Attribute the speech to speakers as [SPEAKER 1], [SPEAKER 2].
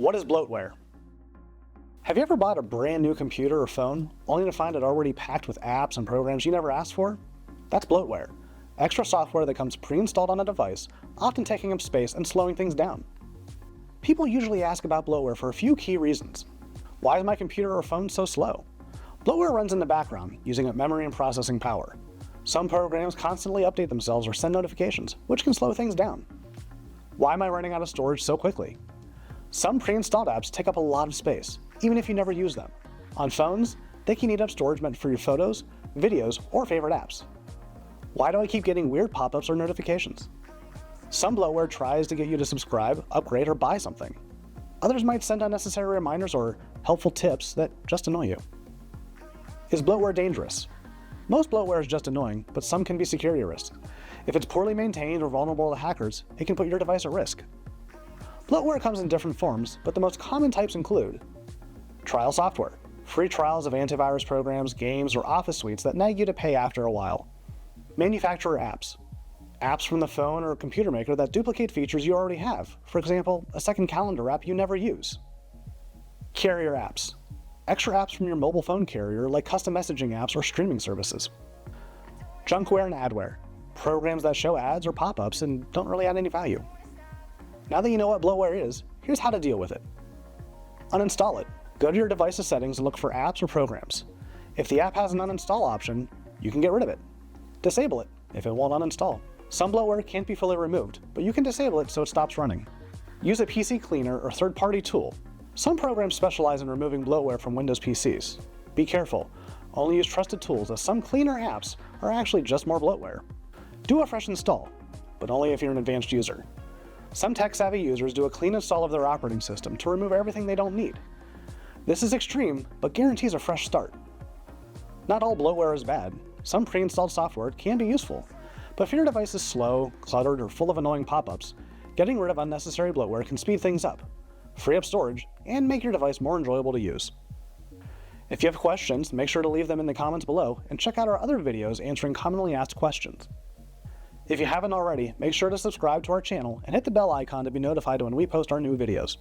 [SPEAKER 1] What is bloatware? Have you ever bought a brand new computer or phone only to find it already packed with apps and programs you never asked for? That's bloatware. Extra software that comes pre-installed on a device, often taking up space and slowing things down. People usually ask about bloatware for a few key reasons. Why is my computer or phone so slow? Bloatware runs in the background, using up memory and processing power. Some programs constantly update themselves or send notifications, which can slow things down. Why am I running out of storage so quickly? Some pre-installed apps take up a lot of space, even if you never use them. On phones, they can eat up storage meant for your photos, videos, or favorite apps. Why do I keep getting weird pop-ups or notifications? Some bloatware tries to get you to subscribe, upgrade, or buy something. Others might send unnecessary reminders or helpful tips that just annoy you. Is bloatware dangerous? Most bloatware is just annoying, but some can be security risks. If it's poorly maintained or vulnerable to hackers, it can put your device at risk. Bloatware comes in different forms, but the most common types include trial software, free trials of antivirus programs, games, or office suites that nag you to pay after a while. Manufacturer apps, apps from the phone or computer maker that duplicate features you already have, for example, a second calendar app you never use. Carrier apps, extra apps from your mobile phone carrier like custom messaging apps or streaming services. Junkware and adware, programs that show ads or pop-ups and don't really add any value. Now that you know what bloatware is, here's how to deal with it. Uninstall it. Go to your device's settings and look for apps or programs. If the app has an uninstall option, you can get rid of it. Disable it if it won't uninstall. Some bloatware can't be fully removed, but you can disable it so it stops running. Use a PC cleaner or third-party tool. Some programs specialize in removing bloatware from Windows PCs. Be careful. Only use trusted tools, as some cleaner apps are actually just more bloatware. Do a fresh install, but only if you're an advanced user. Some tech-savvy users do a clean install of their operating system to remove everything they don't need. This is extreme, but guarantees a fresh start. Not all bloatware is bad. Some pre-installed software can be useful, but if your device is slow, cluttered, or full of annoying pop-ups, getting rid of unnecessary bloatware can speed things up, free up storage, and make your device more enjoyable to use. If you have questions, make sure to leave them in the comments below and check out our other videos answering commonly asked questions. If you haven't already, make sure to subscribe to our channel and hit the bell icon to be notified when we post our new videos.